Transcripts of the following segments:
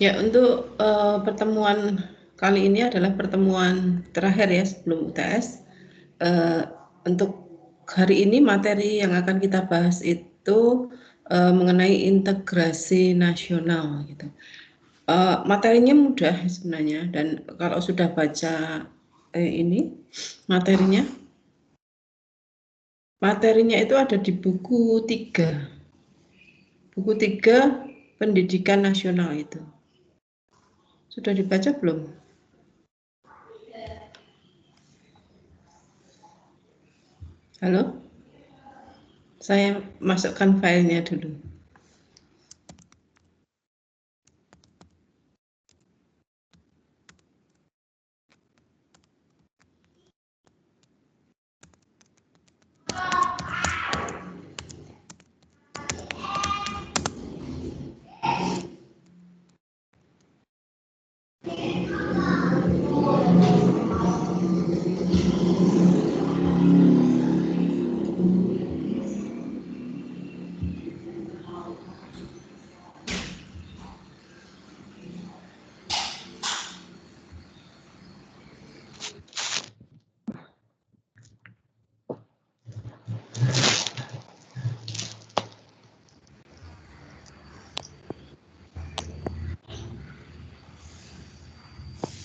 Ya, untuk pertemuan kali ini adalah pertemuan terakhir ya sebelum UTS. Untuk hari ini materi yang akan kita bahas itu mengenai integrasi nasional gitu. Materinya mudah sebenarnya, dan kalau sudah baca ini materinya itu ada di buku 3. Buku 3 Pendidikan Nasional itu. Sudah dibaca belum? Halo? Saya masukkan filenya dulu.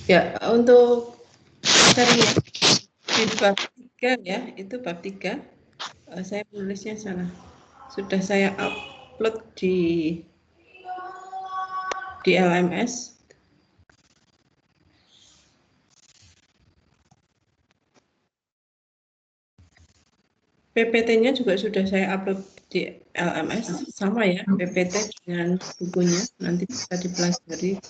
Ya, untuk materinya di bab 3 ya, itu bab 3. Saya menulisnya salah. Sudah saya upload di LMS. PPT-nya juga sudah saya upload di LMS, sama ya, PPT dengan bukunya, nanti bisa dipelajari.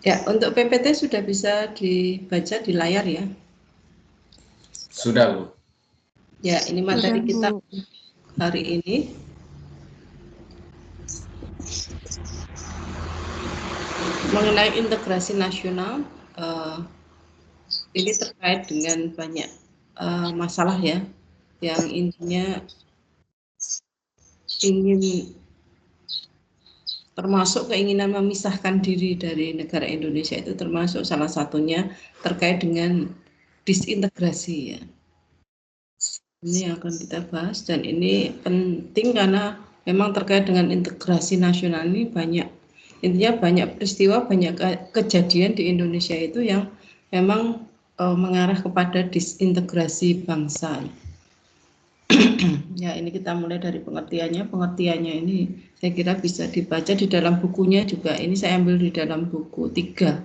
Ya, untuk PPT sudah bisa dibaca di layar ya. Sudah, Bu. Ya, ini materi kita hari ini. Mengenai integrasi nasional, ini terkait dengan banyak masalah ya, yang intinya ingin, termasuk keinginan memisahkan diri dari negara Indonesia, itu termasuk salah satunya terkait dengan disintegrasi ya. Ini yang akan kita bahas, dan ini penting karena memang terkait dengan integrasi nasional ini banyak, intinya banyak peristiwa, banyak kejadian di Indonesia itu yang memang mengarah kepada disintegrasi bangsa. Ya, ini kita mulai dari pengertiannya. Pengertiannya ini saya kira bisa dibaca di dalam bukunya juga. Ini saya ambil di dalam buku 3,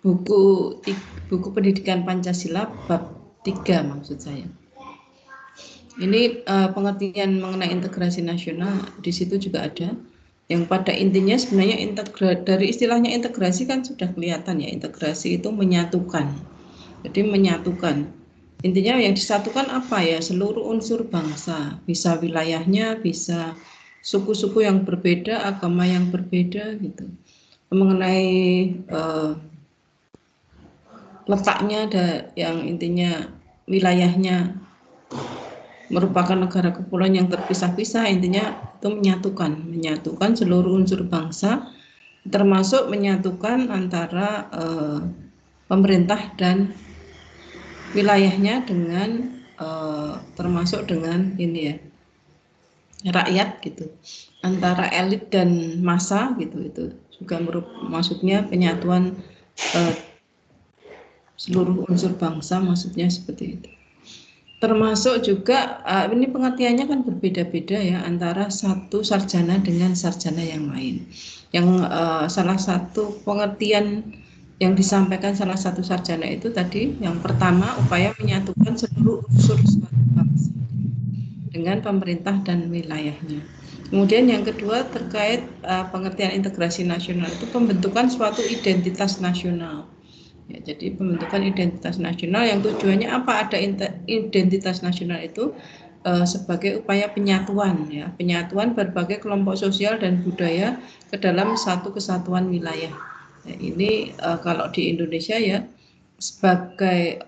buku pendidikan Pancasila bab 3 maksud saya. Ini pengertian mengenai integrasi nasional di situ juga ada. Yang pada intinya sebenarnya dari istilahnya integrasi kan sudah kelihatan ya, integrasi itu menyatukan. Jadi menyatukan. Intinya yang disatukan apa ya? Seluruh unsur bangsa, bisa wilayahnya, bisa suku-suku yang berbeda, agama yang berbeda gitu. Mengenai letaknya ada yang intinya wilayahnya merupakan negara kepulauan yang terpisah-pisah, intinya itu menyatukan seluruh unsur bangsa, termasuk menyatukan antara pemerintah dan wilayahnya dengan termasuk dengan ini ya, rakyat gitu, antara elit dan massa gitu, itu juga maksudnya penyatuan seluruh unsur bangsa, maksudnya seperti itu. Termasuk juga ini pengertiannya kan berbeda-beda ya antara satu sarjana dengan sarjana yang lain. Yang salah satu pengertian yang disampaikan salah satu sarjana itu tadi, yang pertama upaya menyatukan seluruh unsur suatu bangsa dengan pemerintah dan wilayahnya. Kemudian yang kedua terkait pengertian integrasi nasional itu pembentukan suatu identitas nasional. Ya, jadi pembentukan identitas nasional yang tujuannya apa? Ada identitas nasional itu sebagai upaya penyatuan, ya, penyatuan berbagai kelompok sosial dan budaya ke dalam satu kesatuan wilayah. Ya, ini kalau di Indonesia ya sebagai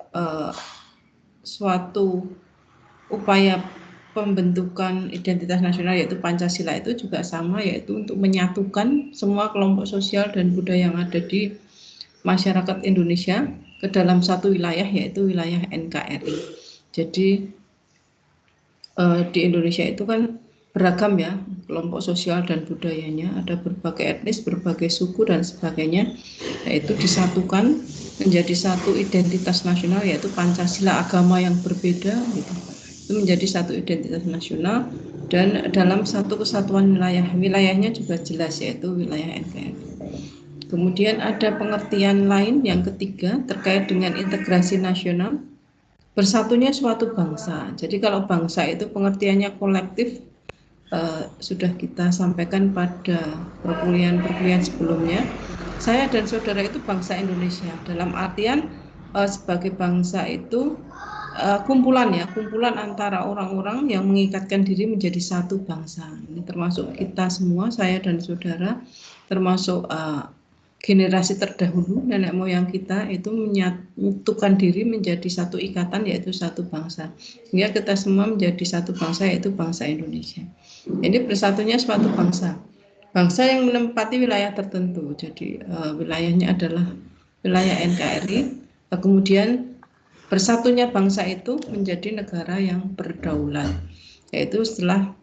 suatu upaya pembentukan identitas nasional yaitu Pancasila itu juga sama, yaitu untuk menyatukan semua kelompok sosial dan budaya yang ada di masyarakat Indonesia ke dalam satu wilayah, yaitu wilayah NKRI. Jadi di Indonesia itu kan beragam ya kelompok sosial dan budayanya, ada berbagai etnis, berbagai suku dan sebagainya, yaitu disatukan menjadi satu identitas nasional yaitu Pancasila, agama yang berbeda gitu. Itu menjadi satu identitas nasional dan dalam satu kesatuan wilayah. Wilayahnya juga jelas yaitu wilayah NKRI. Kemudian ada pengertian lain yang ketiga terkait dengan integrasi nasional, bersatunya suatu bangsa. Jadi kalau bangsa itu pengertiannya kolektif, sudah kita sampaikan pada perkuliahan sebelumnya. Saya dan saudara itu bangsa Indonesia, dalam artian sebagai bangsa itu kumpulan ya, kumpulan antara orang-orang yang mengikatkan diri menjadi satu bangsa. Ini termasuk kita semua, saya dan saudara, termasuk generasi terdahulu, nenek moyang kita itu menyatukan diri menjadi satu ikatan yaitu satu bangsa. Sehingga kita semua menjadi satu bangsa yaitu bangsa Indonesia. Ini bersatunya suatu bangsa. Bangsa yang menempati wilayah tertentu. Jadi wilayahnya adalah wilayah NKRI. Kemudian bersatunya bangsa itu menjadi negara yang berdaulat. Yaitu setelah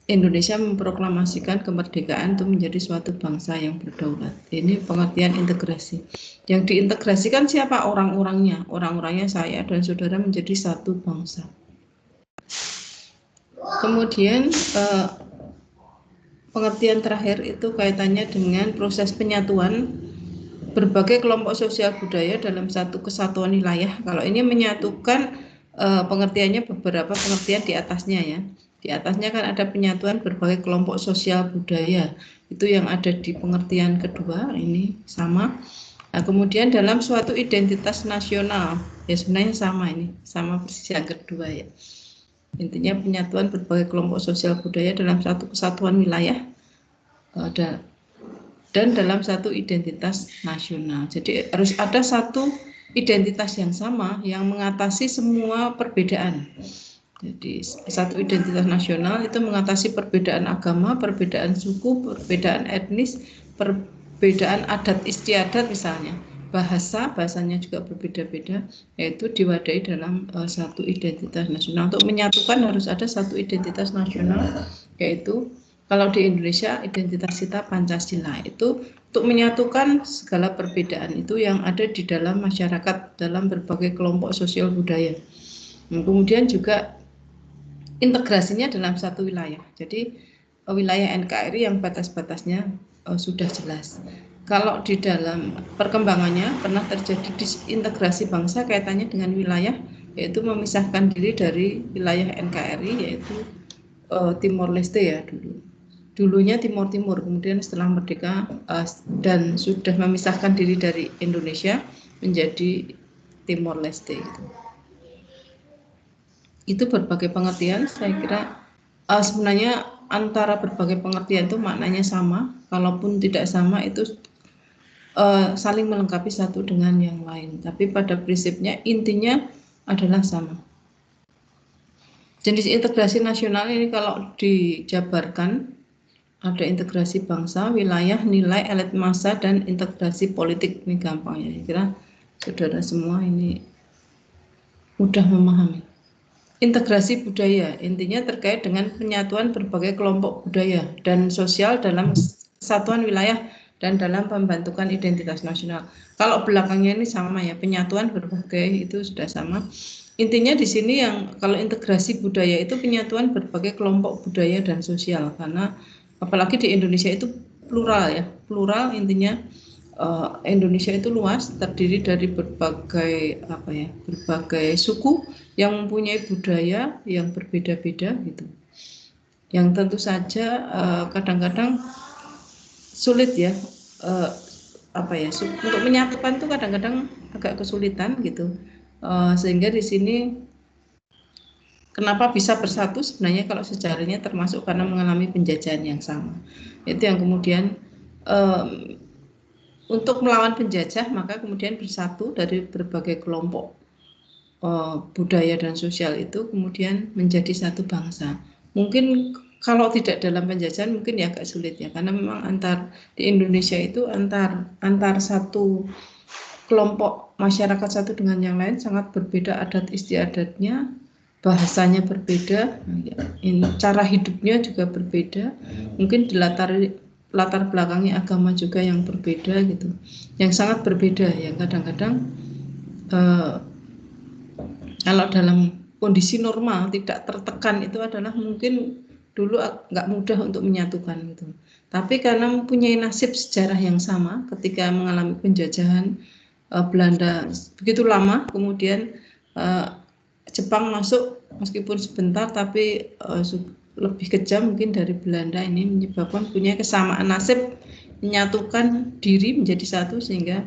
Indonesia memproklamasikan kemerdekaan untuk menjadi suatu bangsa yang berdaulat. Ini pengertian integrasi. Yang diintegrasikan siapa? Orang-orangnya. Orang-orangnya saya dan saudara menjadi satu bangsa. Kemudian pengertian terakhir itu kaitannya dengan proses penyatuan berbagai kelompok sosial budaya dalam satu kesatuan wilayah. Kalau ini menyatukan pengertiannya beberapa pengertian di atasnya ya. Di atasnya kan ada penyatuan berbagai kelompok sosial budaya. Itu yang ada di pengertian kedua, ini sama. Nah, kemudian dalam suatu identitas nasional, ya sebenarnya sama ini, sama persis yang kedua ya. Intinya penyatuan berbagai kelompok sosial budaya dalam satu kesatuan wilayah dan dalam satu identitas nasional. Jadi harus ada satu identitas yang sama yang mengatasi semua perbedaan. Jadi satu identitas nasional itu mengatasi perbedaan agama, perbedaan suku, perbedaan etnis, perbedaan adat istiadat misalnya. Bahasanya juga berbeda-beda, yaitu diwadahi dalam satu identitas nasional. Untuk menyatukan harus ada satu identitas nasional, yaitu kalau di Indonesia identitas kita Pancasila. Itu untuk menyatukan segala perbedaan itu yang ada di dalam masyarakat, dalam berbagai kelompok sosial budaya. Kemudian juga integrasinya dalam satu wilayah. Jadi wilayah NKRI yang batas-batasnya sudah jelas. Kalau di dalam perkembangannya pernah terjadi disintegrasi bangsa kaitannya dengan wilayah, yaitu memisahkan diri dari wilayah NKRI, yaitu Timor Leste ya dulu. Dulunya Timur Timur, kemudian setelah merdeka dan sudah memisahkan diri dari Indonesia menjadi Timor Leste. Itu berbagai pengertian, saya kira sebenarnya antara berbagai pengertian itu maknanya sama, kalaupun tidak sama itu saling melengkapi satu dengan yang lain, tapi pada prinsipnya intinya adalah sama. Jenis integrasi nasional ini kalau dijabarkan ada integrasi bangsa, wilayah, nilai, elit massa, dan integrasi politik. Ini gampang ya, saya kira saudara semua ini mudah memahami. integrasi budaya, intinya terkait dengan penyatuan berbagai kelompok budaya dan sosial dalam kesatuan wilayah dan dalam pembentukan identitas nasional. Kalau belakangnya ini sama ya, penyatuan berbagai itu sudah sama. Intinya di sini yang kalau integrasi budaya itu penyatuan berbagai kelompok budaya dan sosial, karena apalagi di Indonesia itu plural ya, plural intinya. Indonesia itu luas, terdiri dari berbagai suku yang mempunyai budaya yang berbeda-beda gitu. Yang tentu saja kadang-kadang sulit ya, untuk menyatukan itu kadang-kadang agak kesulitan gitu. Sehingga di sini kenapa bisa bersatu sebenarnya kalau sejarahnya termasuk karena mengalami penjajahan yang sama. Itu yang kemudian untuk melawan penjajah, maka kemudian bersatu dari berbagai kelompok budaya dan sosial itu kemudian menjadi satu bangsa. Mungkin kalau tidak dalam penjajahan mungkin ya agak sulit ya, karena memang di Indonesia itu antar satu kelompok masyarakat satu dengan yang lain sangat berbeda adat istiadatnya, bahasanya berbeda, cara hidupnya juga berbeda, mungkin di latar belakangnya agama juga yang berbeda gitu, yang sangat berbeda yang kadang-kadang kalau dalam kondisi normal tidak tertekan itu adalah mungkin dulu nggak mudah untuk menyatukan gitu. Tapi karena mempunyai nasib sejarah yang sama ketika mengalami penjajahan Belanda begitu lama, kemudian Jepang masuk meskipun sebentar tapi lebih kejam mungkin dari Belanda, ini menyebabkan punya kesamaan nasib menyatukan diri menjadi satu, sehingga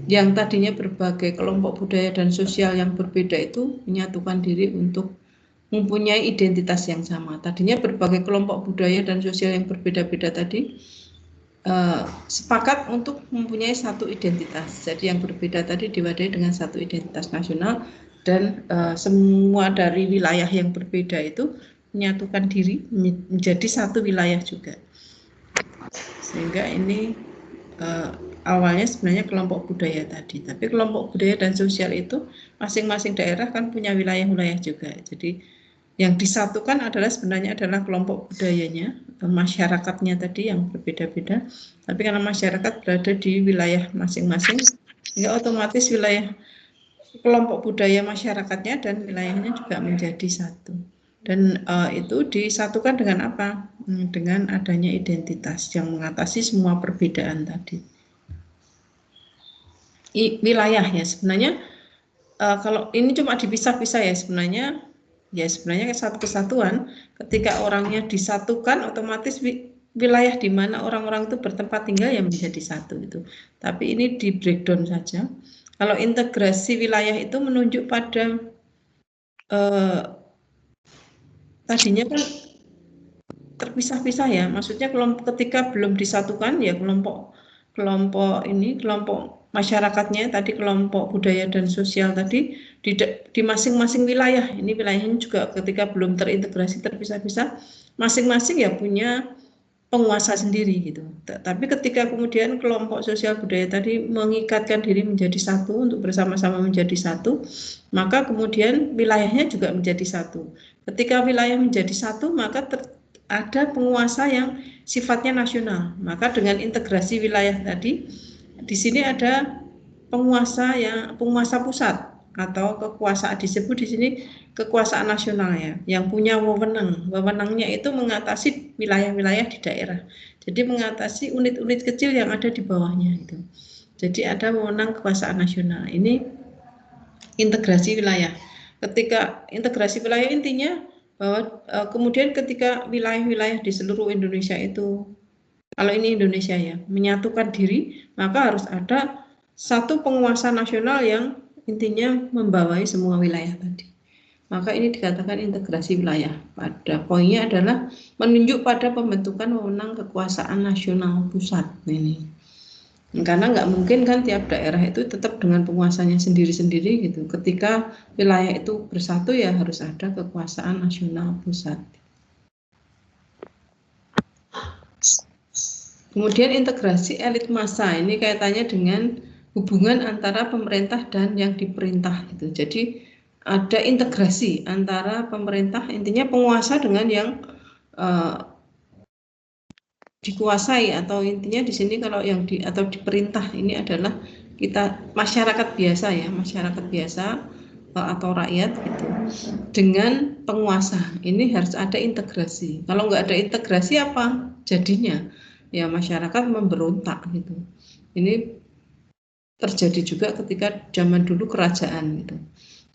yang tadinya berbagai kelompok budaya dan sosial yang berbeda itu menyatukan diri untuk mempunyai identitas yang sama. Tadinya berbagai kelompok budaya dan sosial yang berbeda-beda tadi sepakat untuk mempunyai satu identitas. Jadi yang berbeda tadi diwadai dengan satu identitas nasional, dan semua dari wilayah yang berbeda itu menyatukan diri menjadi satu wilayah juga. Sehingga ini awalnya sebenarnya kelompok budaya tadi, tapi kelompok budaya dan sosial itu masing-masing daerah kan punya wilayah-wilayah juga. Jadi yang disatukan sebenarnya adalah kelompok budayanya, masyarakatnya tadi yang berbeda-beda. Tapi karena masyarakat berada di wilayah masing-masing, sehingga otomatis wilayah kelompok budaya masyarakatnya dan wilayahnya juga menjadi satu. Dan itu disatukan dengan apa? Dengan adanya identitas yang mengatasi semua perbedaan tadi. Wilayah ya sebenarnya kalau ini cuma dipisah-pisah ya sebenarnya satu kesatuan ketika orangnya disatukan, otomatis wilayah di mana orang-orang itu bertempat tinggal yang menjadi satu itu. Tapi ini di breakdown saja. Kalau integrasi wilayah itu menunjuk pada tadinya kan terpisah-pisah ya, maksudnya ketika belum disatukan ya kelompok masyarakatnya tadi, kelompok budaya dan sosial tadi di masing-masing wilayah, ini wilayahnya juga ketika belum terintegrasi terpisah-pisah, masing-masing ya punya penguasa sendiri gitu. Tapi ketika kemudian kelompok sosial budaya tadi mengikatkan diri menjadi satu untuk bersama-sama menjadi satu, maka kemudian wilayahnya juga menjadi satu. Ketika wilayah menjadi satu, maka ada penguasa yang sifatnya nasional. Maka dengan integrasi wilayah tadi, di sini ada penguasa pusat atau kekuasaan, disebut di sini kekuasaan nasional ya, yang punya wewenangnya itu mengatasi wilayah-wilayah di daerah. Jadi mengatasi unit-unit kecil yang ada di bawahnya itu. Jadi ada wewenang kekuasaan nasional. Ini integrasi wilayah. Ketika integrasi wilayah intinya bahwa kemudian ketika wilayah-wilayah di seluruh Indonesia itu, kalau ini Indonesia ya, menyatukan diri, maka harus ada satu penguasa nasional yang intinya membawai semua wilayah tadi. Maka ini dikatakan integrasi wilayah. Pada poinnya adalah menunjuk pada pembentukan wewenang kekuasaan nasional pusat ini. Karena nggak mungkin kan tiap daerah itu tetap dengan penguasanya sendiri-sendiri gitu. Ketika wilayah itu bersatu ya harus ada kekuasaan nasional pusat. Kemudian integrasi elit massa, ini kaitannya dengan hubungan antara pemerintah dan yang diperintah gitu. Jadi ada integrasi antara pemerintah, intinya penguasa dengan yang dikuasai, atau intinya di sini kalau yang atau diperintah ini adalah kita masyarakat biasa ya, masyarakat biasa atau rakyat gitu, dengan penguasa. Ini harus ada integrasi. Kalau nggak ada integrasi apa jadinya? Ya masyarakat memberontak gitu. Ini terjadi juga ketika zaman dulu kerajaan gitu.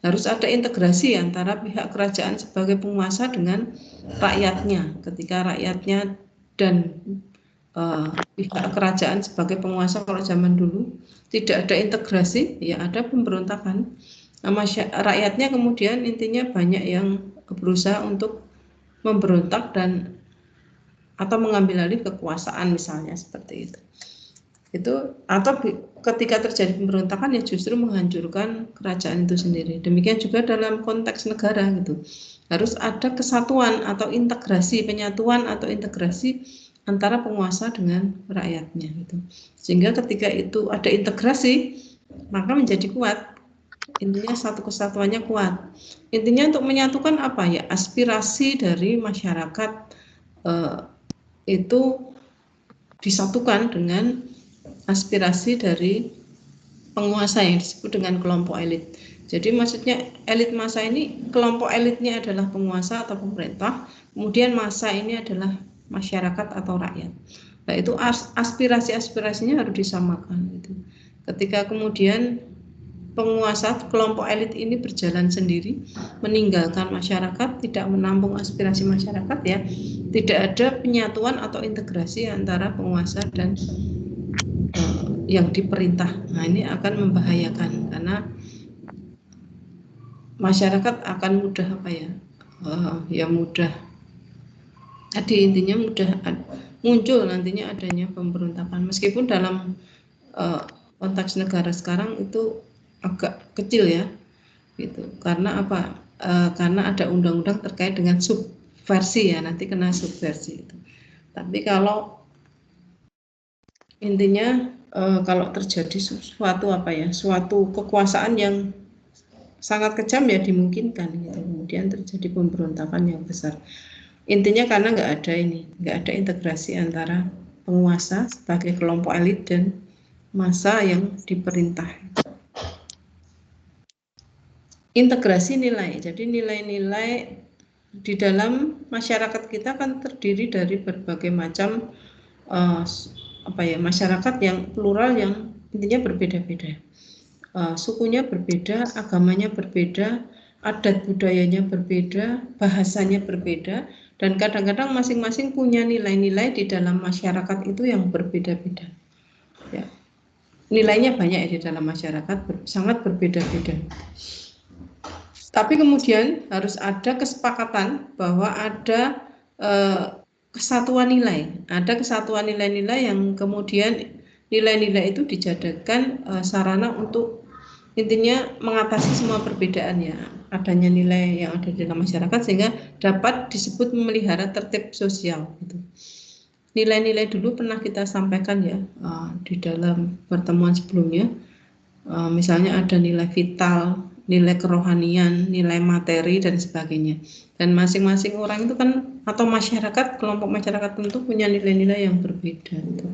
Harus ada integrasi antara pihak kerajaan sebagai penguasa dengan rakyatnya. Ketika rakyatnya dan pihak kerajaan sebagai penguasa kalau zaman dulu tidak ada integrasi, ya ada pemberontakan. Rakyatnya kemudian intinya banyak yang berusaha untuk memberontak dan atau mengambil alih kekuasaan misalnya seperti itu. Atau ketika terjadi pemberontakan ya justru menghancurkan kerajaan itu sendiri. Demikian juga dalam konteks negara gitu. Harus ada kesatuan atau integrasi, penyatuan atau integrasi antara penguasa dengan rakyatnya gitu. Sehingga ketika itu ada integrasi, maka menjadi kuat. Intinya satu kesatuannya kuat. Intinya untuk menyatukan apa ya? Aspirasi dari masyarakat itu disatukan dengan aspirasi dari penguasa yang disebut dengan kelompok elit. Jadi maksudnya elit massa ini, kelompok elitnya adalah penguasa atau pemerintah, kemudian massa ini adalah masyarakat atau rakyat. Nah itu aspirasi-aspirasinya harus disamakan gitu. Ketika kemudian penguasa kelompok elit ini berjalan sendiri, meninggalkan masyarakat, tidak menampung aspirasi masyarakat ya, tidak ada penyatuan atau integrasi antara penguasa dan yang diperintah. Nah ini akan membahayakan karena masyarakat akan mudah apa ya, ya mudah. Jadi intinya mudah muncul nantinya adanya pemberontakan. Meskipun dalam konteks negara sekarang itu agak kecil ya, gitu. Karena apa? Karena ada undang-undang terkait dengan subversi ya, nanti kena subversi itu. Tapi kalau intinya kalau terjadi suatu apa ya, suatu kekuasaan yang sangat kejam ya dimungkinkan gitu. Kemudian terjadi pemberontakan yang besar. Intinya karena nggak ada integrasi antara penguasa sebagai kelompok elit dan massa yang diperintah. Integrasi nilai. Jadi nilai-nilai di dalam masyarakat kita kan terdiri dari berbagai macam masyarakat yang plural, yang intinya berbeda-beda. Sukunya berbeda, agamanya berbeda, adat budayanya berbeda, bahasanya berbeda, dan kadang-kadang masing-masing punya nilai-nilai di dalam masyarakat itu yang berbeda-beda. Ya. Nilainya banyak di dalam masyarakat, sangat berbeda-beda. Tapi kemudian harus ada kesepakatan bahwa ada kesatuan nilai, ada kesatuan nilai-nilai yang kemudian nilai-nilai itu dijadikan sarana untuk intinya mengatasi semua perbedaan ya, adanya nilai yang ada di dalam masyarakat sehingga dapat disebut memelihara tertib sosial gitu. Nilai-nilai dulu pernah kita sampaikan ya di dalam pertemuan sebelumnya, misalnya ada nilai vital, nilai kerohanian, nilai materi dan sebagainya. Dan masing-masing orang itu kan atau masyarakat, kelompok masyarakat tentu punya nilai-nilai yang berbeda gitu.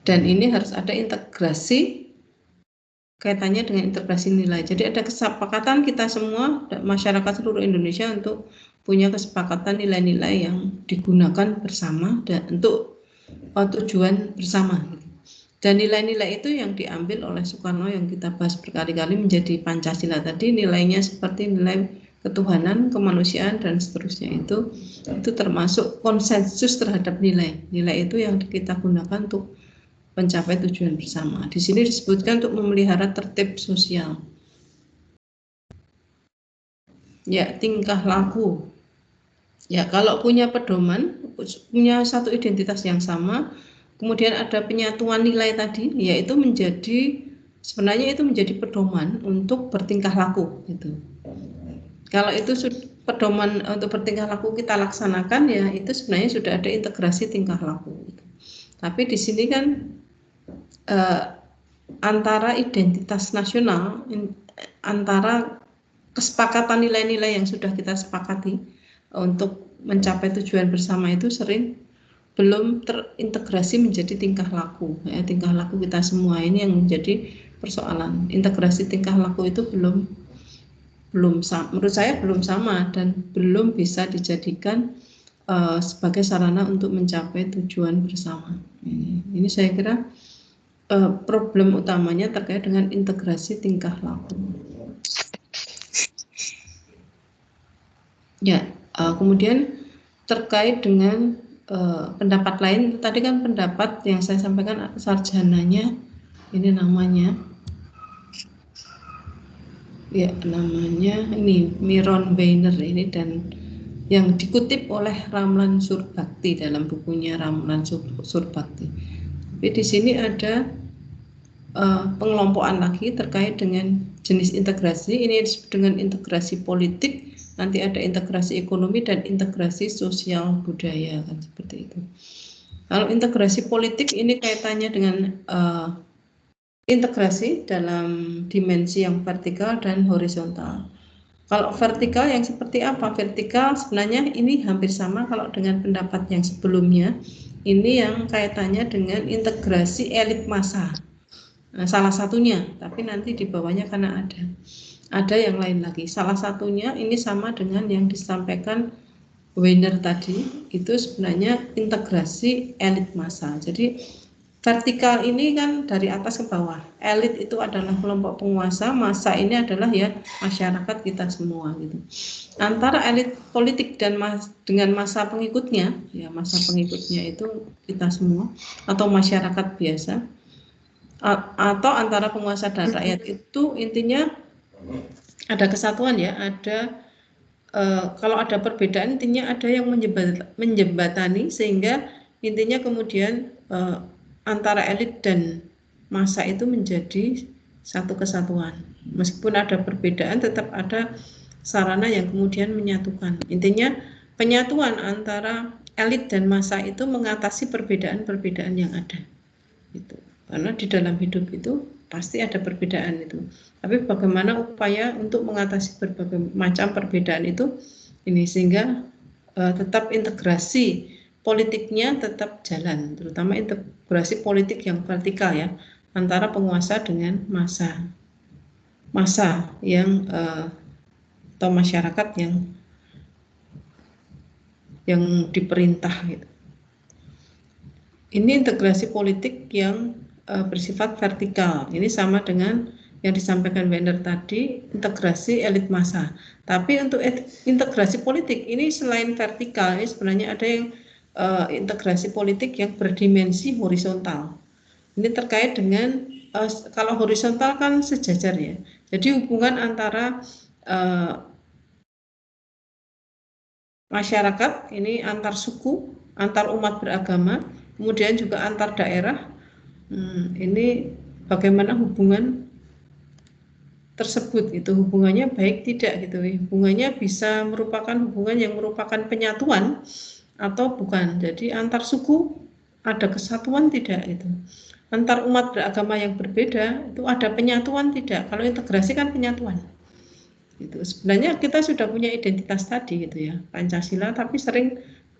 Dan ini harus ada integrasi kaitannya dengan integrasi nilai. Jadi ada kesepakatan kita semua masyarakat seluruh Indonesia untuk punya kesepakatan nilai-nilai yang digunakan bersama dan untuk tujuan bersama. Dan nilai-nilai itu yang diambil oleh Soekarno yang kita bahas berkali-kali menjadi Pancasila tadi, nilainya seperti nilai ketuhanan, kemanusiaan dan seterusnya itu termasuk konsensus terhadap nilai. Nilai itu yang kita gunakan untuk mencapai tujuan bersama. Di sini disebutkan untuk memelihara tertib sosial. Ya, tingkah laku. Ya, kalau punya pedoman, punya satu identitas yang sama, kemudian ada penyatuan nilai tadi, yaitu sebenarnya itu menjadi pedoman untuk bertingkah laku gitu. Kalau itu pedoman untuk bertingkah laku kita laksanakan, ya itu sebenarnya sudah ada integrasi tingkah laku gitu. Tapi di sini kan antara identitas nasional antara kesepakatan nilai-nilai yang sudah kita sepakati untuk mencapai tujuan bersama itu sering belum terintegrasi menjadi tingkah laku, ya, tingkah laku kita semua. Ini yang menjadi persoalan. Integrasi tingkah laku itu belum menurut saya belum sama dan belum bisa dijadikan sebagai sarana untuk mencapai tujuan bersama. Ini saya kira problem utamanya terkait dengan integrasi tingkah laku. Ya, kemudian terkait dengan pendapat lain, tadi kan pendapat yang saya sampaikan sarjananya, ini namanya, ya namanya ini Miron Weiner ini, dan yang dikutip oleh Ramlan Surbakti dalam bukunya Ramlan Surbakti. Tapi di sini ada pengelompokan lagi terkait dengan jenis integrasi. Ini disebut dengan integrasi politik. Nanti ada integrasi ekonomi dan integrasi sosial budaya, kan seperti itu. Kalau integrasi politik ini kaitannya dengan integrasi dalam dimensi yang vertikal dan horizontal. Kalau vertikal yang seperti apa? Vertikal sebenarnya ini hampir sama kalau dengan pendapat yang sebelumnya. Ini yang kaitannya dengan integrasi elit massa. Nah, salah satunya, tapi nanti di bawahnya karena ada yang lain lagi. Salah satunya ini sama dengan yang disampaikan Weiner tadi, itu sebenarnya integrasi elit massa. Jadi vertikal ini kan dari atas ke bawah. Elit itu adalah kelompok penguasa, massa ini adalah ya masyarakat kita semua gitu. Antara elit politik dan dengan massa pengikutnya, ya massa pengikutnya itu kita semua atau masyarakat biasa, atau antara penguasa dan rakyat, itu intinya ada kesatuan ya, ada kalau ada perbedaan intinya ada yang menjembatani sehingga intinya kemudian antara elit dan massa itu menjadi satu kesatuan. Meskipun ada perbedaan tetap ada sarana yang kemudian menyatukan. Intinya penyatuan antara elit dan massa itu mengatasi perbedaan-perbedaan yang ada. Gitu. Karena di dalam hidup itu pasti ada perbedaan itu. Tapi bagaimana upaya untuk mengatasi berbagai macam perbedaan itu ini sehingga tetap integrasi politiknya tetap jalan, terutama integrasi politik yang vertikal ya, antara penguasa dengan massa yang atau masyarakat yang diperintah gitu. Ini integrasi politik yang bersifat vertikal. Ini sama dengan yang disampaikan Weiner tadi, integrasi elit massa. Tapi untuk integrasi politik ini selain vertikal, ini sebenarnya ada yang integrasi politik yang berdimensi horizontal. Ini terkait dengan kalau horizontal kan sejajar ya. Jadi hubungan antara masyarakat ini antar suku, antar umat beragama, kemudian juga antar daerah. Ini bagaimana hubungan tersebut, itu hubungannya baik tidak gitu, hubungannya bisa merupakan hubungan yang merupakan penyatuan atau bukan. Jadi antar suku ada kesatuan tidak itu, antar umat beragama yang berbeda itu ada penyatuan tidak. Kalau integrasi kan penyatuan itu. Sebenarnya kita sudah punya identitas tadi gitu ya, Pancasila, tapi sering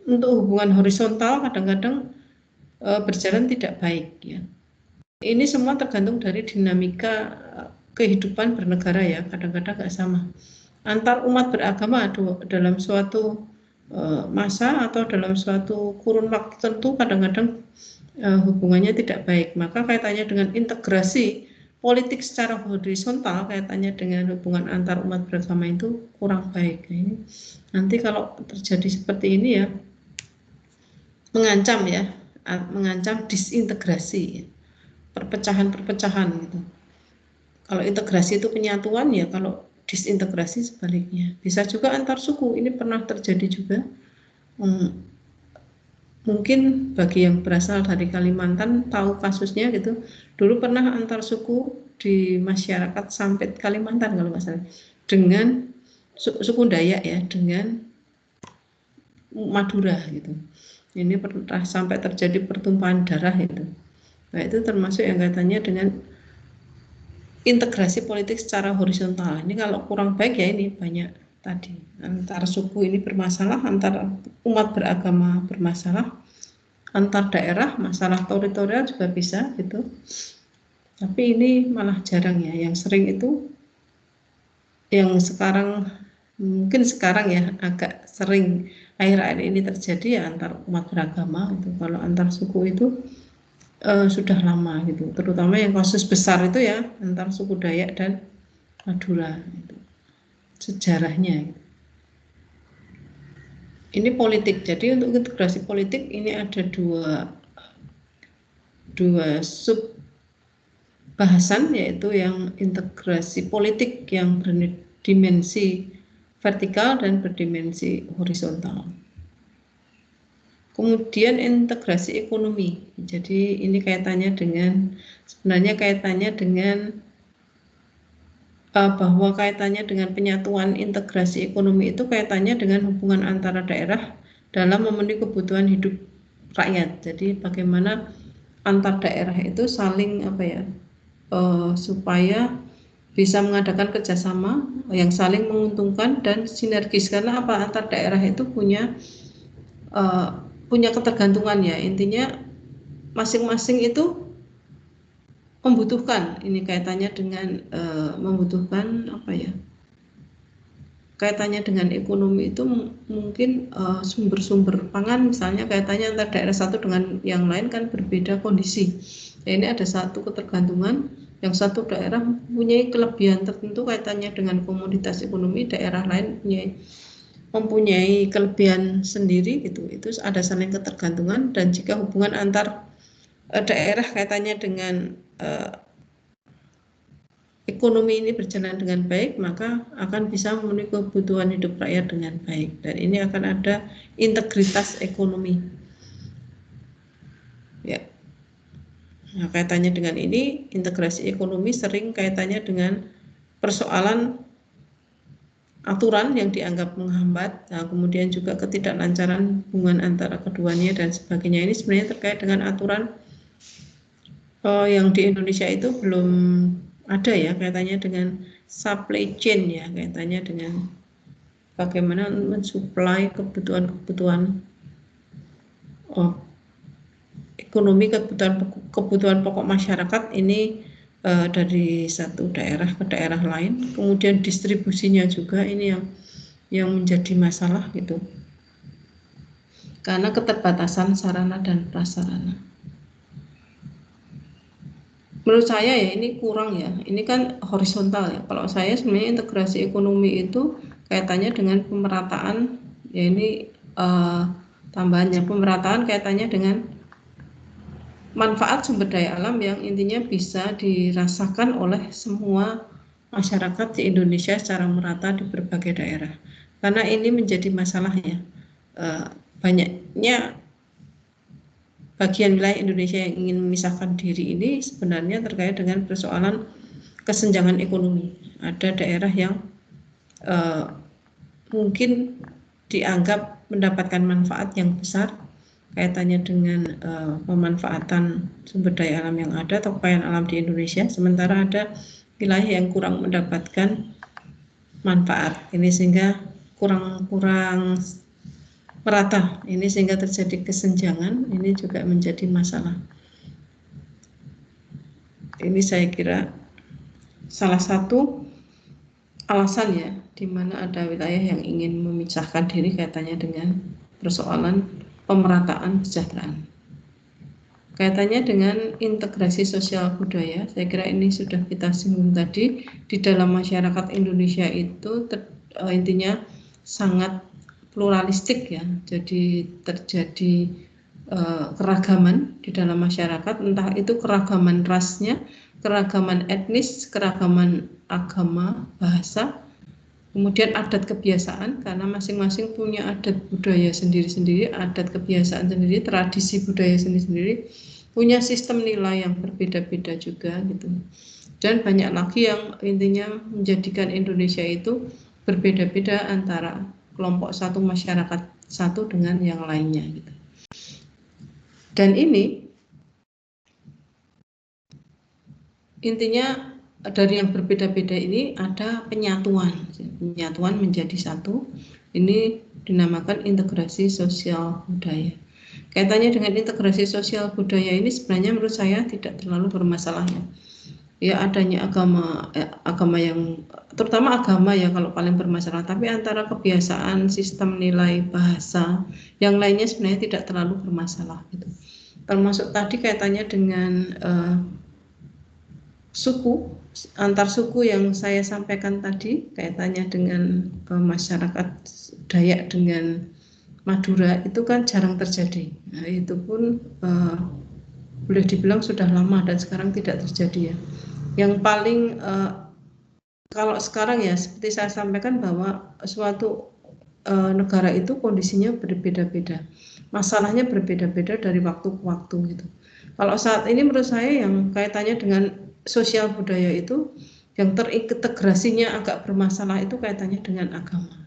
untuk hubungan horizontal kadang-kadang berjalan tidak baik ya. Ini semua tergantung dari dinamika kehidupan bernegara ya, kadang-kadang nggak sama. Antar umat beragama dalam suatu masa atau dalam suatu kurun waktu tentu kadang-kadang hubungannya tidak baik. Maka kaitannya dengan integrasi politik secara horizontal, kaitannya dengan hubungan antar umat beragama itu kurang baik. Ini nanti kalau terjadi seperti ini ya, mengancam disintegrasi, perpecahan-perpecahan gitu. Kalau integrasi itu penyatuan ya, kalau disintegrasi sebaliknya. Bisa juga antar suku, ini pernah terjadi juga. Mungkin bagi yang berasal dari Kalimantan tahu kasusnya gitu. Dulu pernah antar suku di masyarakat Sampit Kalimantan kalau nggak salah, dengan suku Dayak ya, dengan Madura gitu. Ini pernah sampai terjadi pertumpahan darah itu. Nah, itu termasuk yang katanya dengan integrasi politik secara horizontal. Ini kalau kurang baik ya ini banyak tadi, antar suku ini bermasalah, antar umat beragama bermasalah, antar daerah masalah teritorial juga bisa gitu. Tapi ini malah jarang ya, yang sering itu yang sekarang mungkin sekarang ya agak sering akhir-akhir ini terjadi ya antar umat beragama itu. Kalau antar suku itu sudah lama gitu, terutama yang kasus besar itu ya antar suku Dayak dan Madura itu sejarahnya. Ini politik, jadi untuk integrasi politik ini ada dua sub bahasan, yaitu yang integrasi politik yang berdimensi vertikal dan berdimensi horizontal. Kemudian integrasi ekonomi, jadi ini sebenarnya kaitannya dengan bahwa kaitannya dengan penyatuan integrasi ekonomi itu kaitannya dengan hubungan antara daerah dalam memenuhi kebutuhan hidup rakyat. Jadi bagaimana antar daerah itu saling supaya bisa mengadakan kerjasama yang saling menguntungkan dan sinergis, karena antar daerah itu punya ketergantungan ya, intinya masing-masing itu membutuhkan, ini kaitannya dengan kaitannya dengan ekonomi itu mungkin sumber-sumber pangan misalnya kaitannya antara daerah satu dengan yang lain kan berbeda kondisi. Ya, ini ada satu ketergantungan, yang satu daerah mempunyai kelebihan tertentu kaitannya dengan komoditas ekonomi, daerah lain mempunyai kelebihan sendiri gitu. Itu ada saling ketergantungan, dan jika hubungan antar daerah kaitannya dengan ekonomi ini berjalan dengan baik, maka akan bisa memenuhi kebutuhan hidup rakyat dengan baik, dan ini akan ada integritas ekonomi. Ya. Nah, kaitannya dengan ini, integrasi ekonomi sering kaitannya dengan persoalan aturan yang dianggap menghambat, nah, kemudian juga ketidaklancaran hubungan antara keduanya dan sebagainya. Ini sebenarnya terkait dengan aturan yang di Indonesia itu belum ada ya, kaitannya dengan supply chain ya, kaitannya dengan bagaimana mensuplai kebutuhan ekonomi, kebutuhan pokok masyarakat ini dari satu daerah ke daerah lain, kemudian distribusinya juga ini yang menjadi masalah gitu, karena keterbatasan sarana dan prasarana. Menurut saya ya ini kurang ya, ini kan horizontal ya. Kalau saya sebenarnya integrasi ekonomi itu kaitannya dengan pemerataan, ya ini tambahannya pemerataan kaitannya dengan manfaat sumber daya alam yang intinya bisa dirasakan oleh semua masyarakat di Indonesia secara merata di berbagai daerah. Karena ini menjadi masalahnya, banyaknya bagian wilayah Indonesia yang ingin memisahkan diri ini sebenarnya terkait dengan persoalan kesenjangan ekonomi. Ada daerah yang mungkin dianggap mendapatkan manfaat yang besar kaitannya dengan pemanfaatan sumber daya alam yang ada atau kekayaan alam di Indonesia, sementara ada wilayah yang kurang mendapatkan manfaat ini sehingga kurang merata, ini sehingga terjadi kesenjangan. Ini juga menjadi masalah. Ini saya kira salah satu alasan ya, di mana ada wilayah yang ingin memisahkan diri kaitannya dengan persoalan pemerataan kesejahteraan. Kaitannya dengan integrasi sosial budaya, saya kira ini sudah kita singgung tadi. Di dalam masyarakat Indonesia itu intinya sangat pluralistik ya, jadi terjadi keragaman di dalam masyarakat, entah itu keragaman rasnya, keragaman etnis, keragaman agama, bahasa, kemudian adat kebiasaan, karena masing-masing punya adat budaya sendiri-sendiri, adat kebiasaan sendiri, tradisi budaya sendiri-sendiri, punya sistem nilai yang berbeda-beda juga gitu. Dan banyak lagi yang intinya menjadikan Indonesia itu berbeda-beda antara kelompok satu, masyarakat satu dengan yang lainnya gitu. Dan ini intinya dari yang berbeda-beda ini ada penyatuan menjadi satu. Ini dinamakan integrasi sosial budaya. Kaitannya dengan integrasi sosial budaya ini sebenarnya menurut saya tidak terlalu bermasalah ya adanya agama yang terutama agama ya kalau paling bermasalah, tapi antara kebiasaan, sistem nilai, bahasa yang lainnya sebenarnya tidak terlalu bermasalah gitu. Termasuk tadi kaitannya dengan suku, antar suku yang saya sampaikan tadi, kaitannya dengan masyarakat Dayak dengan Madura itu kan jarang terjadi. Nah, itu pun boleh dibilang sudah lama dan sekarang tidak terjadi ya. Yang paling kalau sekarang ya seperti saya sampaikan bahwa suatu negara itu kondisinya berbeda-beda, masalahnya berbeda-beda dari waktu ke waktu gitu. Kalau saat ini menurut saya yang kaitannya dengan sosial budaya itu yang terintegrasinya agak bermasalah itu kaitannya dengan agama.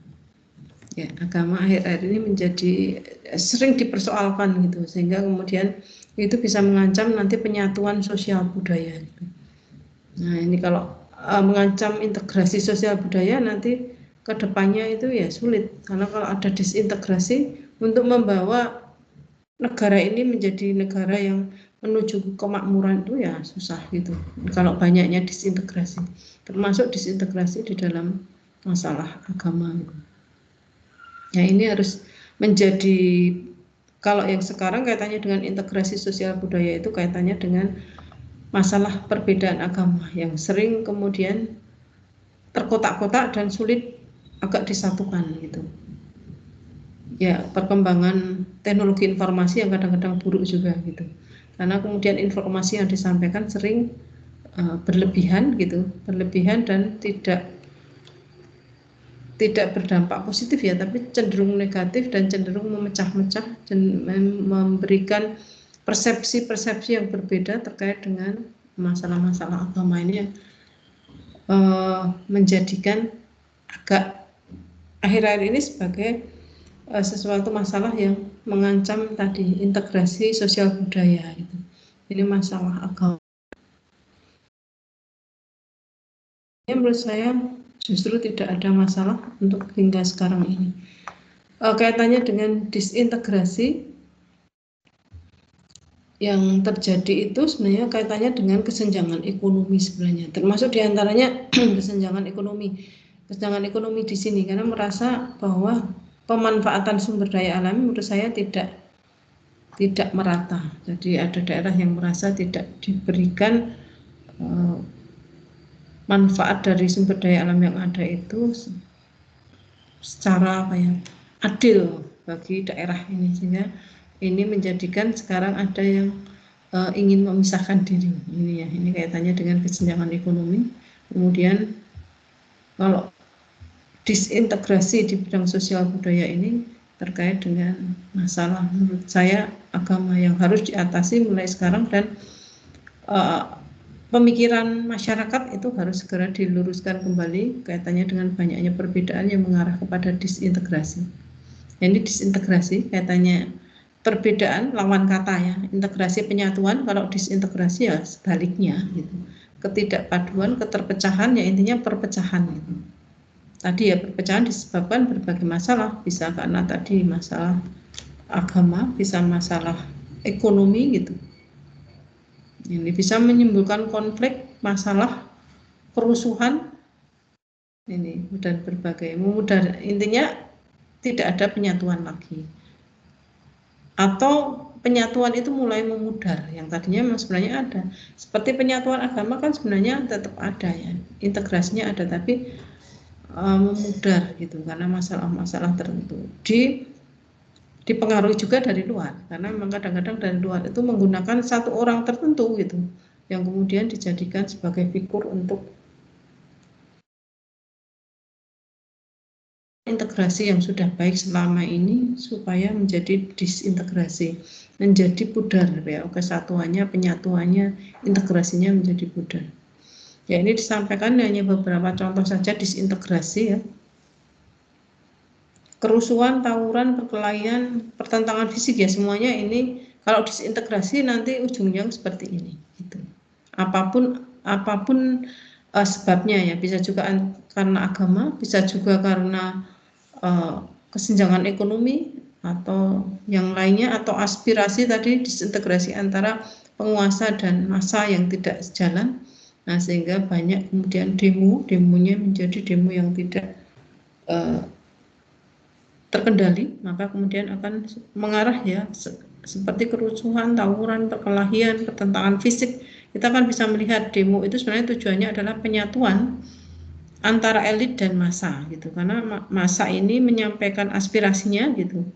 Ya, agama akhir-akhir ini menjadi sering dipersoalkan gitu, sehingga kemudian itu bisa mengancam nanti penyatuan sosial budaya. Gitu. Nah ini kalau mengancam integrasi sosial budaya nanti kedepannya itu ya sulit, karena kalau ada disintegrasi untuk membawa negara ini menjadi negara yang menuju kemakmuran itu ya susah gitu kalau banyaknya disintegrasi, termasuk disintegrasi di dalam masalah agama gitu. Nah ini harus menjadi, kalau yang sekarang kaitannya dengan integrasi sosial budaya itu kaitannya dengan masalah perbedaan agama yang sering kemudian terkotak-kotak dan sulit agak disatukan gitu. Ya perkembangan teknologi informasi yang kadang-kadang buruk juga gitu, karena kemudian informasi yang disampaikan sering berlebihan dan tidak berdampak positif ya, tapi cenderung negatif dan cenderung memecah-mecah dan memberikan persepsi-persepsi yang berbeda terkait dengan masalah-masalah agama ini yang menjadikan agak akhir-akhir ini sebagai sesuatu masalah yang mengancam tadi integrasi sosial budaya gitu. Ini masalah agama. Menurut saya justru tidak ada masalah untuk hingga sekarang ini. Kaitannya dengan disintegrasi yang terjadi itu sebenarnya kaitannya dengan kesenjangan ekonomi sebenarnya, termasuk diantaranya kesenjangan ekonomi di sini, karena merasa bahwa pemanfaatan sumber daya alam menurut saya tidak merata. Jadi ada daerah yang merasa tidak diberikan manfaat dari sumber daya alam yang ada itu secara adil bagi daerah ini, sehingga ini menjadikan sekarang ada yang ingin memisahkan diri. Ini kaitannya dengan kesenjangan ekonomi. Kemudian kalau disintegrasi di bidang sosial budaya ini terkait dengan masalah menurut saya agama yang harus diatasi mulai sekarang, dan pemikiran masyarakat itu harus segera diluruskan kembali kaitannya dengan banyaknya perbedaan yang mengarah kepada disintegrasi. Ini disintegrasi kaitannya perbedaan lawan kata ya, integrasi penyatuan, kalau disintegrasi ya sebaliknya gitu. Ketidakpaduan, keterpecahan ya intinya perpecahan gitu. Tadi ya perpecahan disebabkan berbagai masalah, bisa karena tadi masalah agama, bisa masalah ekonomi gitu. Ini bisa menimbulkan konflik, masalah, kerusuhan ini dan berbagai intinya tidak ada penyatuan lagi. Atau penyatuan itu mulai memudar, yang tadinya memang sebenarnya ada. Seperti penyatuan agama kan sebenarnya tetap ada ya, integrasinya ada, tapi memudar gitu karena masalah-masalah tertentu. Dipengaruhi juga dari luar, karena memang kadang-kadang dari luar itu menggunakan satu orang tertentu gitu, yang kemudian dijadikan sebagai figur untuk integrasi yang sudah baik selama ini supaya menjadi disintegrasi, menjadi pudar ya, kesatuannya, penyatuannya, integrasinya menjadi pudar. Ya ini disampaikan hanya beberapa contoh saja disintegrasi ya. Kerusuhan, tawuran, perkelahian, pertentangan fisik ya, semuanya ini kalau disintegrasi nanti ujungnya seperti ini gitu. Apapun sebabnya ya, bisa juga karena agama, bisa juga karena kesenjangan ekonomi atau yang lainnya, atau aspirasi tadi, disintegrasi antara penguasa dan massa yang tidak sejalan. Nah, sehingga banyak kemudian demonya menjadi demo yang tidak terkendali, maka kemudian akan mengarah ya seperti kerusuhan, tawuran, perkelahian, pertentangan fisik. Kita kan bisa melihat demo itu sebenarnya tujuannya adalah penyatuan antara elit dan massa gitu, karena massa ini menyampaikan aspirasinya gitu.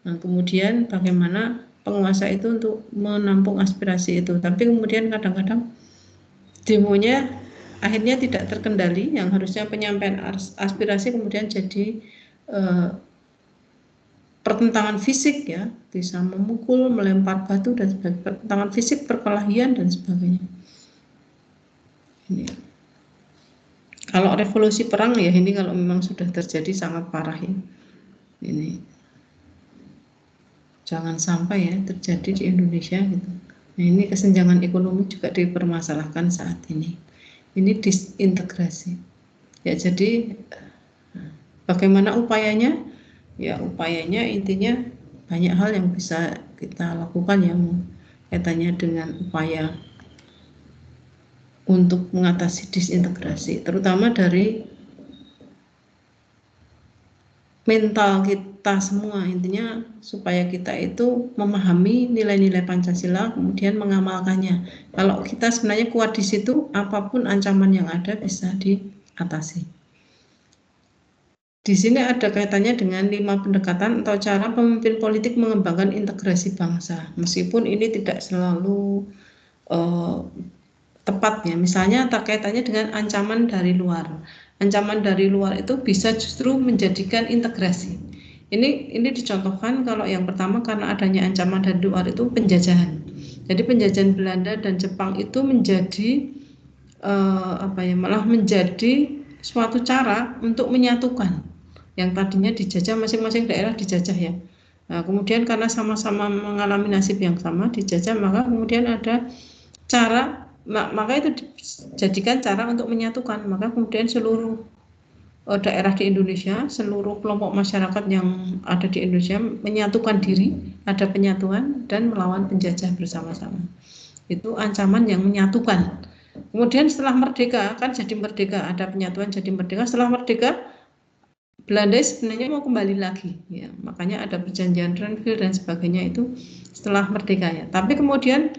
Nah, kemudian bagaimana penguasa itu untuk menampung aspirasi itu, tapi kemudian kadang-kadang demonya akhirnya tidak terkendali, yang harusnya penyampaian aspirasi kemudian jadi pertentangan fisik ya, bisa memukul, melempar batu dan sebagainya, pertentangan fisik, perkelahian dan sebagainya. Ini. Kalau revolusi perang ya ini kalau memang sudah terjadi sangat parah ya. Ini jangan sampai ya terjadi di Indonesia gitu. Nah, ini kesenjangan ekonomi juga dipermasalahkan saat ini. Ini disintegrasi. Ya, jadi bagaimana upayanya? Ya, upayanya intinya banyak hal yang bisa kita lakukan yang kaitannya dengan upaya untuk mengatasi disintegrasi, terutama dari mental kita semua, intinya supaya kita itu memahami nilai-nilai Pancasila kemudian mengamalkannya. Kalau kita sebenarnya kuat di situ, apapun ancaman yang ada bisa diatasi. Di sini ada kaitannya dengan 5 pendekatan atau cara pemimpin politik mengembangkan integrasi bangsa, meskipun ini tidak selalu tepat ya. Misalnya kaitannya dengan ancaman dari luar. Ancaman dari luar itu bisa justru menjadikan integrasi. Ini dicontohkan kalau yang pertama karena adanya ancaman dari luar itu penjajahan. Jadi penjajahan Belanda dan Jepang itu menjadi malah menjadi suatu cara untuk menyatukan yang tadinya dijajah, masing-masing daerah dijajah ya. Nah, kemudian karena sama-sama mengalami nasib yang sama dijajah, maka kemudian ada cara, maka itu dijadikan cara untuk menyatukan. Maka kemudian seluruh daerah di Indonesia, seluruh kelompok masyarakat yang ada di Indonesia menyatukan diri, ada penyatuan dan melawan penjajah bersama-sama. Itu ancaman yang menyatukan. Kemudian setelah merdeka, kan jadi merdeka, ada penyatuan jadi merdeka. Setelah merdeka, Belanda sebenarnya mau kembali lagi, ya. Makanya ada perjanjian Renville dan sebagainya itu setelah merdeka ya. Tapi kemudian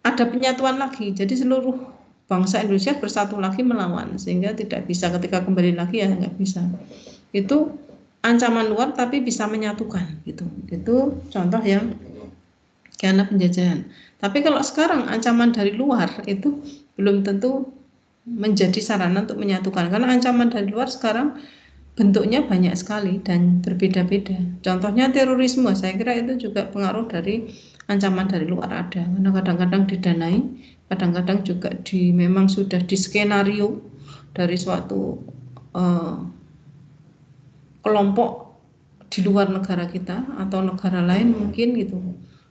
ada penyatuan lagi, jadi seluruh bangsa Indonesia bersatu lagi melawan, sehingga tidak bisa ketika kembali lagi ya nggak bisa. Itu ancaman luar tapi bisa menyatukan gitu. Itu contoh yang karena penjajahan. Tapi kalau sekarang ancaman dari luar itu belum tentu menjadi sarana untuk menyatukan, karena ancaman dari luar sekarang bentuknya banyak sekali dan berbeda-beda. Contohnya terorisme, saya kira itu juga pengaruh dari ancaman dari luar ada. Karena kadang-kadang didanai, kadang-kadang juga memang sudah diskenario dari suatu kelompok di luar negara kita atau negara lain mungkin gitu.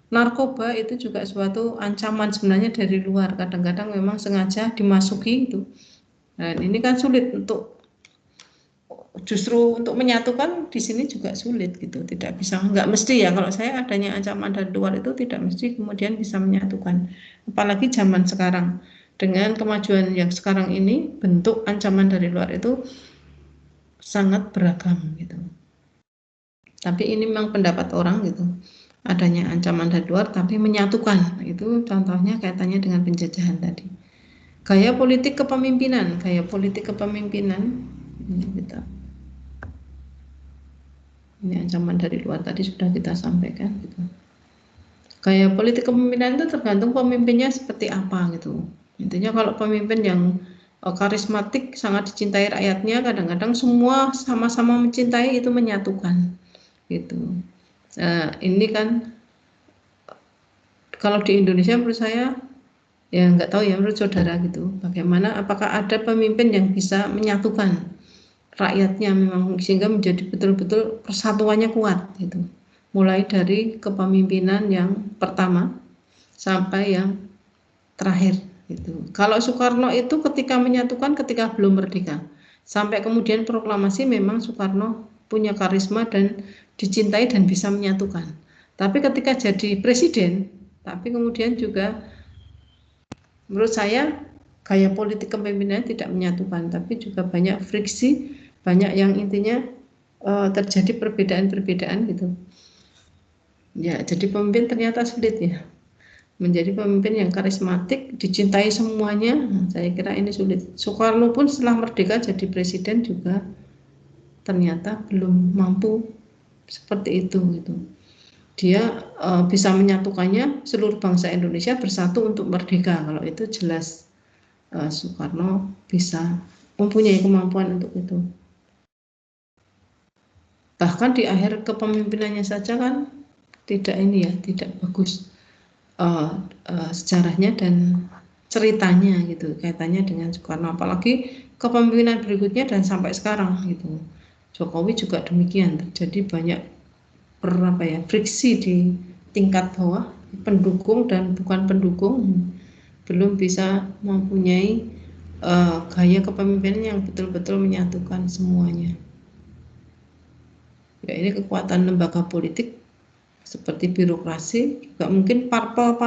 Narkoba itu juga suatu ancaman sebenarnya dari luar, kadang-kadang memang sengaja dimasuki itu. Dan ini kan sulit untuk justru untuk menyatukan di sini juga sulit gitu, tidak bisa, nggak mesti ya. Kalau saya adanya ancaman dari luar itu tidak mesti kemudian bisa menyatukan, apalagi zaman sekarang dengan kemajuan yang sekarang ini, bentuk ancaman dari luar itu sangat beragam gitu. Tapi ini memang pendapat orang gitu, adanya ancaman dari luar tapi menyatukan, itu contohnya kaitannya dengan penjajahan tadi. Gaya politik kepemimpinan ini gitu. Ini ancaman dari luar tadi sudah kita sampaikan gitu. Gaya politik kepemimpinan itu tergantung pemimpinnya seperti apa gitu. Intinya kalau pemimpin yang karismatik, sangat dicintai rakyatnya, kadang-kadang semua sama-sama mencintai, itu menyatukan gitu. Ini kan kalau di Indonesia menurut saya ya nggak tahu ya, menurut saudara gitu, bagaimana, apakah ada pemimpin yang bisa menyatukan rakyatnya memang sehingga menjadi betul-betul persatuannya kuat gitu, mulai dari kepemimpinan yang pertama sampai yang terakhir Gitu. Kalau Soekarno itu ketika menyatukan ketika belum merdeka. Sampai kemudian proklamasi memang Soekarno punya karisma dan dicintai dan bisa menyatukan. Tapi ketika jadi presiden, tapi kemudian juga menurut saya gaya politik kepemimpinan tidak menyatukan, tapi juga banyak friksi, banyak yang intinya terjadi perbedaan-perbedaan gitu. Ya, jadi pemimpin ternyata sulit ya. Menjadi pemimpin yang karismatik, dicintai semuanya, saya kira ini sulit. Soekarno pun setelah merdeka jadi presiden juga ternyata belum mampu seperti itu gitu. Dia bisa menyatukannya seluruh bangsa Indonesia bersatu untuk merdeka. Kalau itu jelas Soekarno bisa mempunyai kemampuan untuk itu. Bahkan di akhir kepemimpinannya saja kan tidak ini ya, tidak bagus sejarahnya dan ceritanya gitu, kaitannya dengan Soekarno. Apalagi kepemimpinan berikutnya dan sampai sekarang gitu. Jokowi juga demikian, terjadi banyak friksi di tingkat bawah, pendukung dan bukan pendukung belum bisa mempunyai gaya kepemimpinan yang betul-betul menyatukan semuanya. Ya, ini kekuatan lembaga politik seperti birokrasi, juga mungkin parpol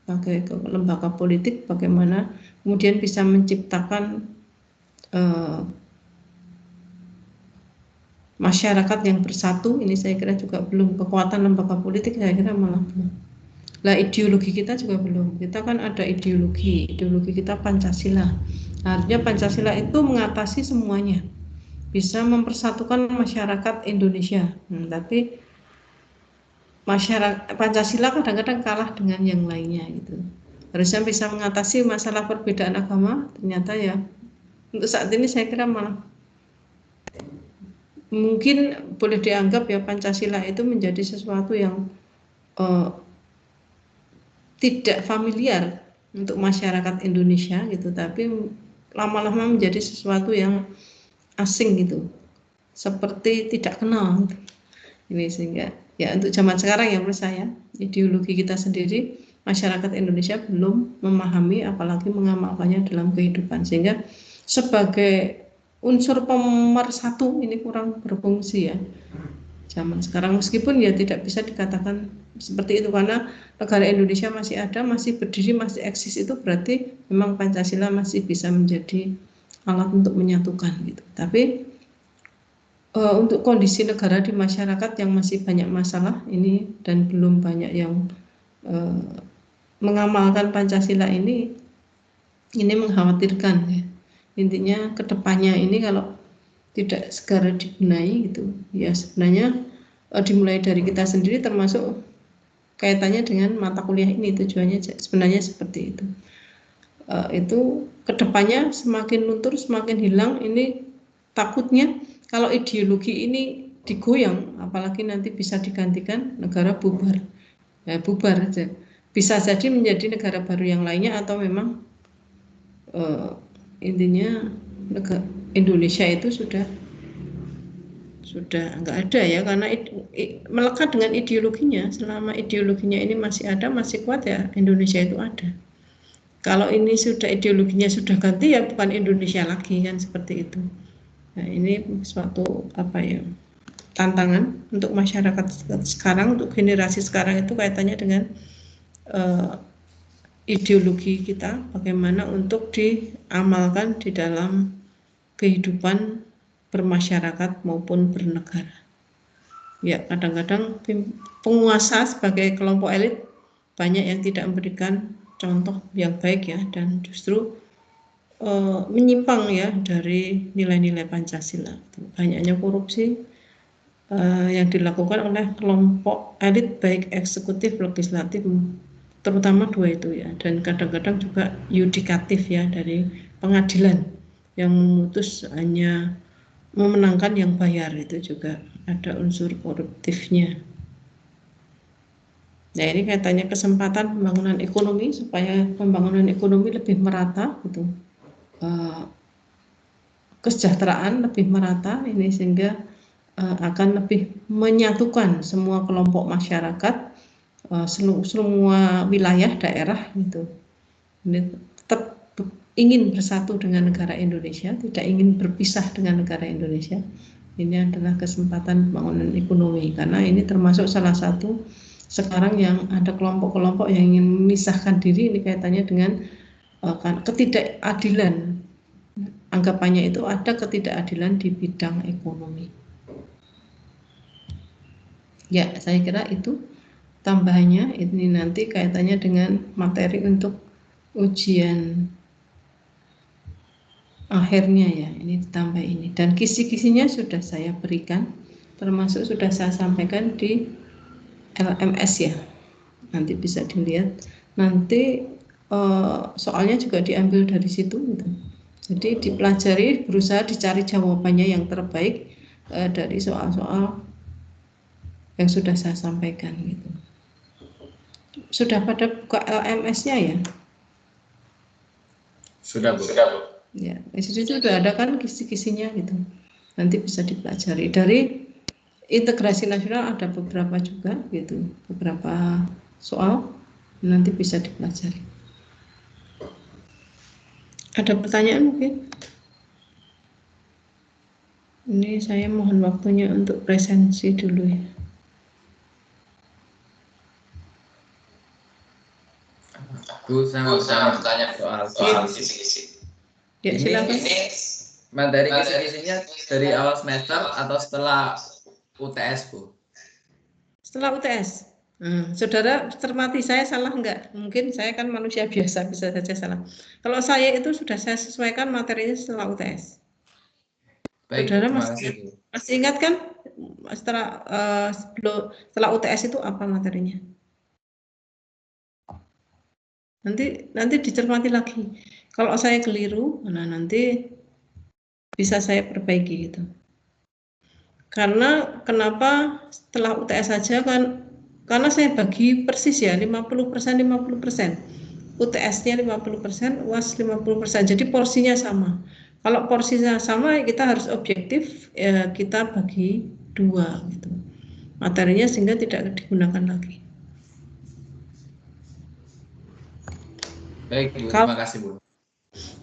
sebagai lembaga politik, bagaimana kemudian bisa menciptakan masyarakat yang bersatu. Ini saya kira juga belum, kekuatan lembaga politik saya kira malah belum. Lah ideologi kita juga belum. Kita kan ada ideologi kita Pancasila. Harusnya Pancasila itu mengatasi semuanya, bisa mempersatukan masyarakat Indonesia. Tapi masyarakat Pancasila kadang-kadang kalah dengan yang lainnya gitu. Harusnya bisa mengatasi masalah perbedaan agama, ternyata ya untuk saat ini saya kira malah mungkin boleh dianggap ya Pancasila itu menjadi sesuatu yang tidak familiar untuk masyarakat Indonesia gitu, tapi lama-lama menjadi sesuatu yang asing gitu, seperti tidak kenal gitu. Ini sehingga ya untuk zaman sekarang ya menurut saya ideologi kita sendiri masyarakat Indonesia belum memahami apalagi mengamalkannya dalam kehidupan, sehingga sebagai unsur pemersatu ini kurang berfungsi ya zaman sekarang, meskipun ya tidak bisa dikatakan seperti itu karena negara Indonesia masih ada, masih berdiri, masih eksis, itu berarti memang Pancasila masih bisa menjadi alat untuk menyatukan gitu. Tapi untuk kondisi negara di masyarakat yang masih banyak masalah ini dan belum banyak yang mengamalkan Pancasila ini mengkhawatirkan ya. Intinya kedepannya ini kalau tidak segera dibenahi gitu ya, sebenarnya dimulai dari kita sendiri, termasuk kaitannya dengan mata kuliah ini, tujuannya sebenarnya seperti itu. Itu kedepannya semakin luntur, semakin hilang. Ini takutnya kalau ideologi ini digoyang, apalagi nanti bisa digantikan negara bubar ya, bubar aja, bisa jadi menjadi negara baru yang lainnya, atau memang intinya Indonesia itu sudah nggak ada ya, karena melekat dengan ideologinya. Selama ideologinya ini masih ada, masih kuat ya, Indonesia itu ada. Kalau ini sudah ideologinya sudah ganti ya bukan Indonesia lagi kan, seperti itu. Nah, ini suatu tantangan untuk masyarakat sekarang, untuk generasi sekarang, itu kaitannya dengan ideologi kita, bagaimana untuk diamalkan di dalam kehidupan bermasyarakat maupun bernegara. Ya, kadang-kadang penguasa sebagai kelompok elit banyak yang tidak memberikan contoh yang baik ya, dan justru menyimpang ya dari nilai-nilai Pancasila. Banyaknya korupsi yang dilakukan oleh kelompok elit, baik eksekutif, legislatif, terutama dua itu ya, dan kadang-kadang juga yudikatif ya, dari pengadilan yang memutus hanya memenangkan yang bayar, itu juga ada unsur koruptifnya. Nah, ini kaitannya kesempatan pembangunan ekonomi, supaya pembangunan ekonomi lebih merata gitu, kesejahteraan lebih merata ini, sehingga akan lebih menyatukan semua kelompok masyarakat, semua wilayah daerah gitu. Ini ingin bersatu dengan negara Indonesia, tidak ingin berpisah dengan negara Indonesia. Ini adalah kesempatan pembangunan ekonomi, karena ini termasuk salah satu sekarang yang ada kelompok-kelompok yang ingin memisahkan diri. Ini kaitannya dengan ketidakadilan. Anggapannya itu ada ketidakadilan di bidang ekonomi. Ya, saya kira itu tambahannya. Ini nanti kaitannya dengan materi untuk ujian akhirnya ya, ini ditambah ini. Dan kisi-kisinya sudah saya berikan, termasuk sudah saya sampaikan di LMS ya. Nanti bisa dilihat. Nanti soalnya juga diambil dari situ gitu. Jadi dipelajari, berusaha dicari jawabannya yang terbaik dari soal-soal yang sudah saya sampaikan gitu. Sudah pada buka LMS-nya ya? Sudah, Bu. Ya, di situ sudah ada kan kisi-kisinya gitu. Nanti bisa dipelajari. Dari integrasi nasional ada beberapa juga gitu, beberapa soal nanti bisa dipelajari. Ada pertanyaan mungkin? Ini saya mohon waktunya untuk presensi dulu ya. Bu, saya mau bertanya soal kisi-kisi. Ya, silakan. Ini materi kisi-kisinya dari awal semester atau setelah UTS, Bu? Setelah UTS. Saudara cermati saya salah enggak? Mungkin saya kan manusia biasa, bisa saja salah. Kalau saya itu sudah saya sesuaikan materinya setelah UTS. Baik, saudara terima kasih, Bu. masih ingat kan setelah UTS itu apa materinya? Nanti dicermati lagi. Kalau saya keliru, nah nanti bisa saya perbaiki gitu. Karena kenapa setelah UTS saja kan? Karena saya bagi persis ya 50%. UTS-nya 50%, UAS 50%. Jadi porsinya sama. Kalau porsinya sama kita harus objektif, ya kita bagi 2 gitu. Materinya sehingga tidak digunakan lagi. Baik, Bu. Terima kasih, Bu.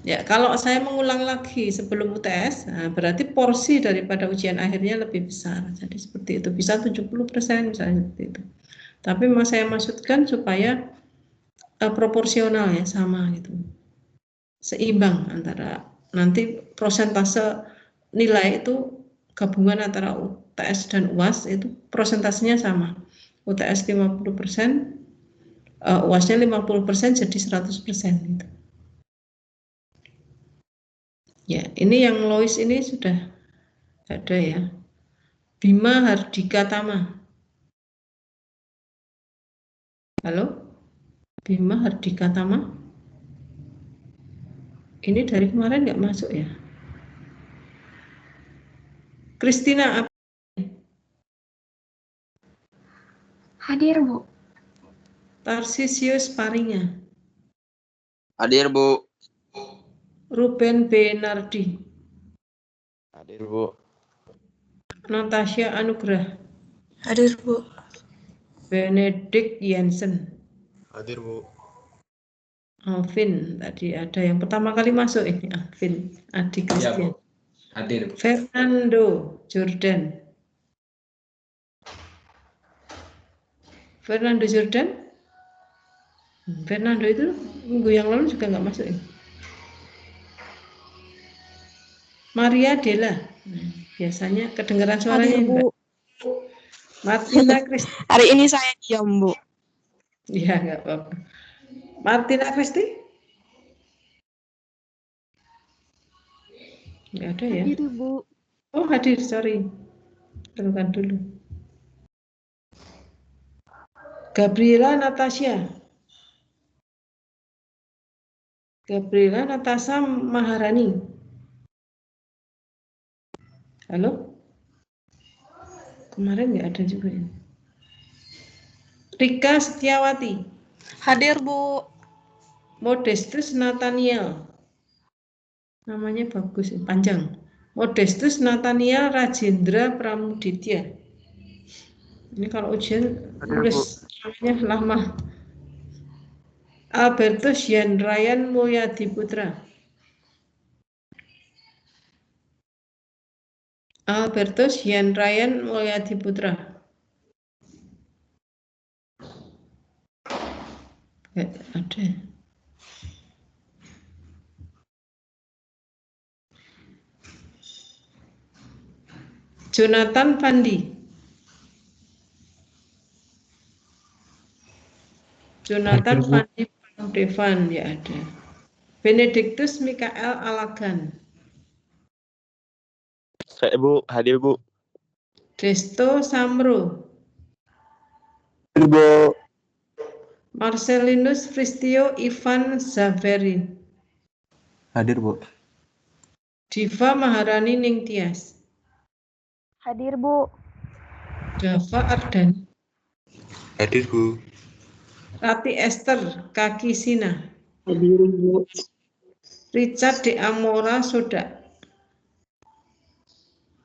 Ya, kalau saya mengulang lagi sebelum UTS, nah berarti porsi daripada ujian akhirnya lebih besar. Jadi seperti itu, bisa 70% misalnya seperti itu. Tapi mau saya maksudkan supaya proporsional ya, sama gitu. Seimbang antara nanti prosentase nilai itu gabungan antara UTS dan UAS itu prosentasenya sama. UTS 50%, UAS-nya 50% jadi 100% gitu. Ya, ini yang Lois ini sudah ada ya. Bima Hardika Tama. Halo? Bima Hardika Tama. Ini dari kemarin nggak masuk ya? Kristina apa? Hadir, Bu. Tarsisius Paringa. Hadir, Bu. Ruben Benardi. Hadir, Bu. Natasha Anugrah. Hadir, Bu. Benedict Jensen. Hadir, Bu. Alvin, tadi ada yang pertama kali masuk ini, Alvin, Adi Christian. Ya, Bu. Hadir, Bu. Fernando Jordan. Fernando Jordan. Fernando itu minggu yang lalu juga nggak masuk ya. Maria Della. Biasanya kedengaran suaranya, Hadir, Bu. Mbak. Martina Kristi. Hari ini saya diam, Bu. Iya, nggak apa-apa. Martina Kristi? Nggak ada ya? Hadir, Bu. Oh, hadir, sorry. Terukan dulu. Gabriela Natasha. Gabriela Natasha Maharani. Halo? Kemarin nggak ada juga ini. Rika Setiawati. Hadir, Bu. Modestus Nathaniel. Namanya bagus, panjang. Modestus Nathaniel Rajendra Pramuditya. Ini kalau ujian tulis namanya lama. Albertus Yan Ryan Mulyadi Putra. Albertus Yan Ryan Mulyadi Putra. Nggak ada. Jonathan Fandi. Jonathan Fandi Devan ya ada. Benedictus Mikael Alagan. Saya Bu, hadir Bu. Desto Samro. Hadir Bu. Marcelinus Fristio Ivan Zaverin. Hadir Bu. Diva Maharani Ningtyas. Hadir, Bu. Dava Ardani. Hadir Bu. Rati Esther Kaki Sina. Hadir Bu. Richard De Amora Soda.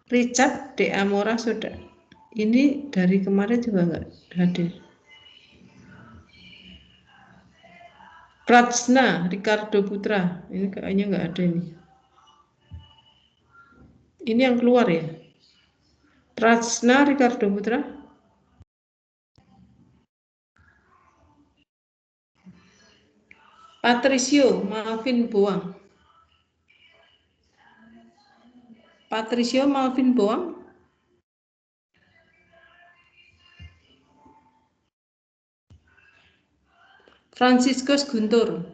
Richard De Amora Soda. Ini dari kemarin juga nggak hadir. Prajna Ricardo Putra. Ini kayaknya nggak ada ini. Ini yang keluar ya. Prajna Ricardo Putra. Patricio Malvin Boang. Patricio Malvin Boang. Franciscus Guntur.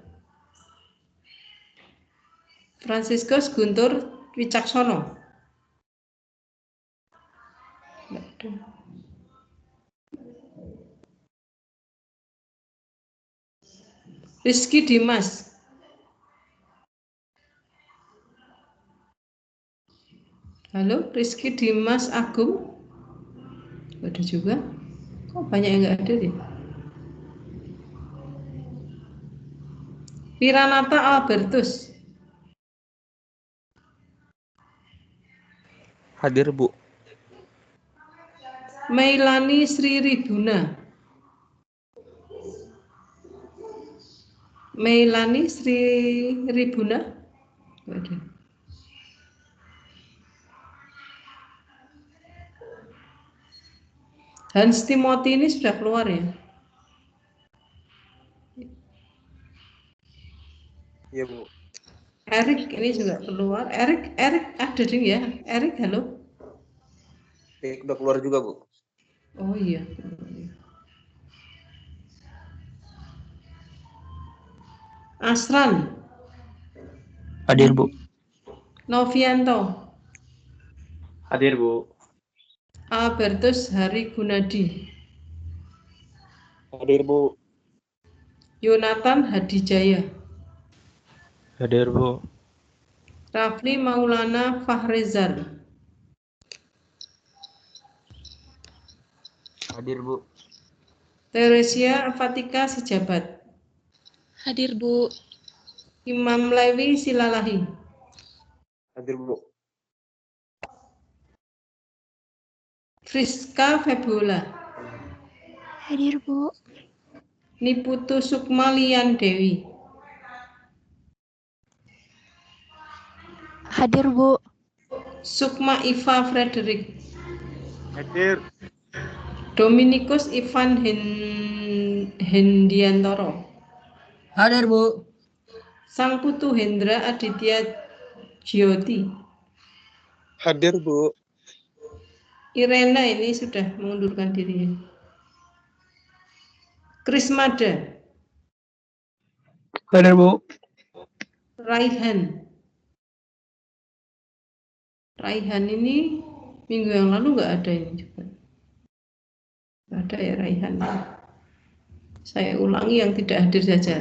Franciscus Guntur Wicaksono. Rizky Dimas. Halo, Rizky Dimas Agung. Ada juga. Kok banyak yang nggak ada deh. Piranata Albertus. Hadir Bu. Meilani Sri Ribuna. Meilani Sri Ribuna. Nggak ada. Hans Timothy ini sudah keluar ya? Iya Bu. Erik ini juga keluar. Erik ada ding ya? Erik, halo. Udah keluar juga Bu. Oh iya. Asran. Hadir Bu. Novianto. Hadir Bu. Albertus Hari Gunadi. Hadir Bu. Yonatan Hadijaya. Hadir Bu. Rafli Maulana Fahrezar. Hadir Bu. Teresia Fatika Sejabat. Hadir, Bu. Imam Lewi Silalahi. Hadir Bu. Friska Febola. Hadir, Bu. Niputu Sukma Lian Dewi. Hadir, Bu. Sukma Iva Frederick. Hadir. Dominikus Ivan Hendiantoro. Hadir Bu. Sang Putu Hendra Aditya Jyoti. Hadir Bu. Irena ini sudah mengundurkan diri. Krismada. Hadir Bu. Raihan. Raihan ini minggu yang lalu nggak ada ini juga. Nggak ada ya Raihan. Saya ulangi yang tidak hadir saja.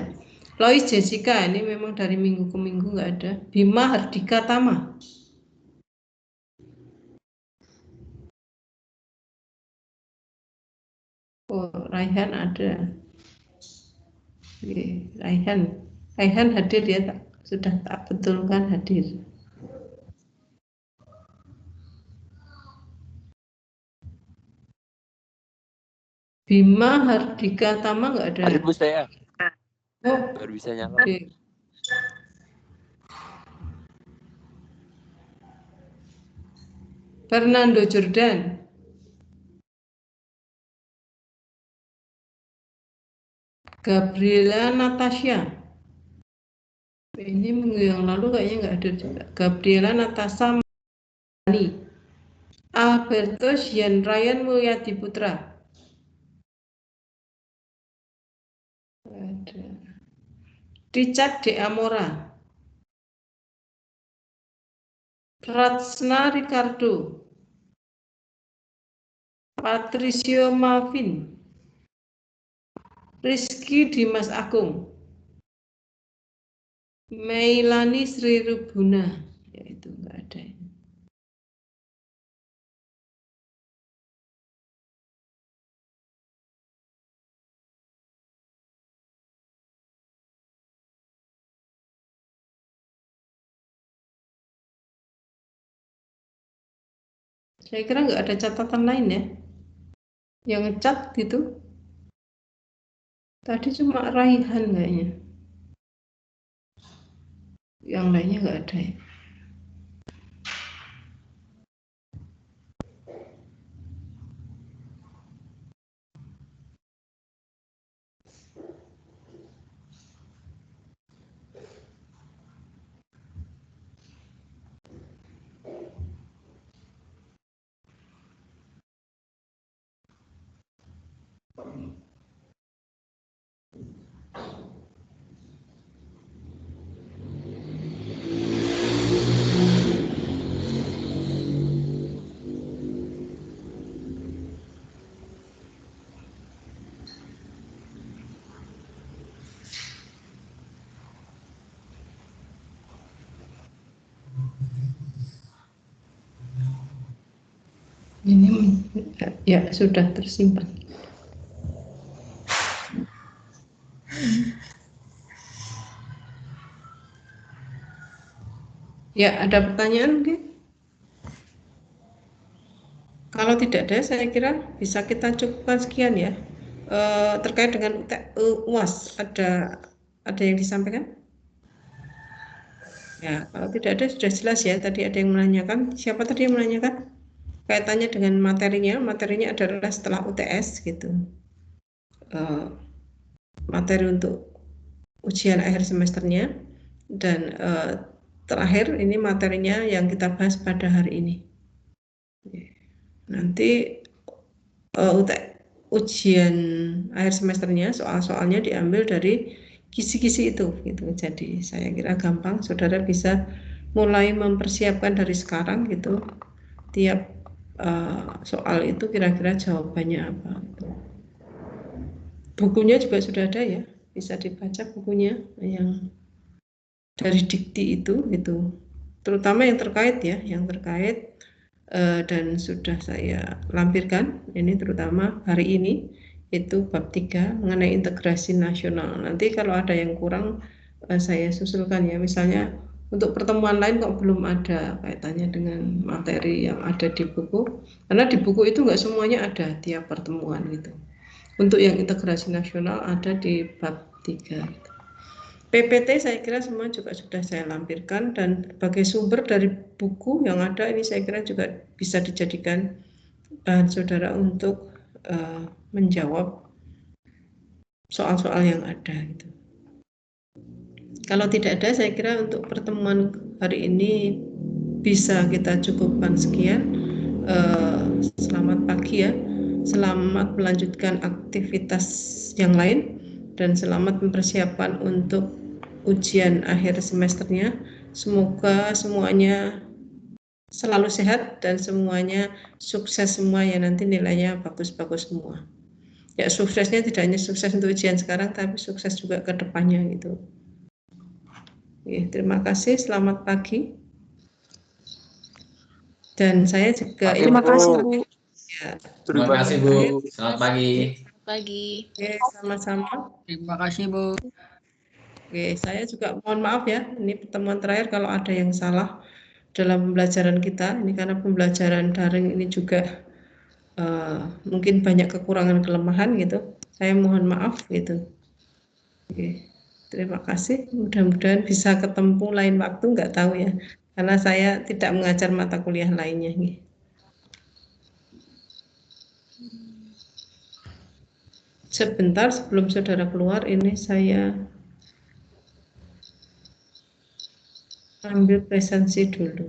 Lois Jessica ini memang dari minggu ke minggu nggak ada. Bima Hardika Tama. Oh, Raihan ada. Oke, Raihan hadir ya, sudah tak betulkan hadir. Bima Hardika Tama nggak ada. Hadir Bu saya. Oh, Baru bisa nyala. oke. Fernando Jordan. Gabriela Natasha. Ini minggu yang lalu kayaknya nggak ada juga. Gabriela Natasha Mani. Alberto Jean Ryan Mulyadi Putra. Ada. Richard De Amora. Pratsna Ricardo. Patricio Marvin. Rizky Dimas Agung. Meilani Sri Rubuna. Ya itu enggak ada. Saya kira nggak ada catatan lain ya. Yang ngecat gitu. Tadi cuma Raihan kayaknya. Yang lainnya nggak ada ya. Ini ya sudah tersimpan. Ya, ada pertanyaan mungkin? Kalau tidak ada, saya kira bisa kita cukupkan sekian ya. Terkait dengan UAS, ada yang disampaikan? Ya, kalau tidak ada sudah jelas ya. Tadi ada yang menanyakan. Siapa tadi yang menanyakan? Kaitannya dengan materinya adalah setelah UTS gitu. Materi untuk ujian akhir semesternya dan terakhir ini materinya yang kita bahas pada hari ini. Nanti ujian akhir semesternya soal-soalnya diambil dari kisi-kisi itu gitu. Jadi saya kira gampang, saudara bisa mulai mempersiapkan dari sekarang gitu. Tiap soal itu kira-kira jawabannya apa. Bukunya juga sudah ada ya, bisa dibaca bukunya yang dari dikti itu gitu. Terutama yang terkait ya, dan sudah saya lampirkan ini terutama hari ini itu bab 3 mengenai integrasi nasional. Nanti kalau ada yang kurang saya susulkan ya, misalnya untuk pertemuan lain kok belum ada kaitannya dengan materi yang ada di buku, karena di buku itu nggak semuanya ada tiap pertemuan gitu. Untuk yang integrasi nasional ada di bab 3 gitu. PPT saya kira semua juga sudah saya lampirkan, dan sebagai sumber dari buku yang ada ini saya kira juga bisa dijadikan bahan saudara untuk menjawab soal-soal yang ada gitu. Kalau tidak ada, saya kira untuk pertemuan hari ini bisa kita cukupkan sekian. Selamat pagi ya, selamat melanjutkan aktivitas yang lain dan selamat mempersiapkan untuk ujian akhir semesternya. Semoga semuanya selalu sehat dan semuanya sukses semua ya, nanti nilainya bagus-bagus semua. Ya, suksesnya tidak hanya sukses untuk ujian sekarang, tapi sukses juga ke depannya gitu. Oke, terima kasih, selamat pagi. Dan saya juga Terima kasih, Bu. Ya, Terima kasih Bu. Selamat pagi. Pagi. oke, sama-sama. Terima kasih, Bu. Oke, saya juga mohon maaf ya, ini pertemuan terakhir kalau ada yang salah dalam pembelajaran kita. Ini karena pembelajaran daring ini juga mungkin banyak kekurangan kelemahan gitu. Saya mohon maaf gitu. Oke, terima kasih. Mudah-mudahan bisa ketemu lain waktu, nggak tahu ya, karena saya tidak mengajar mata kuliah lainnya. Sebentar sebelum saudara keluar, ini saya ambil presensi dulu.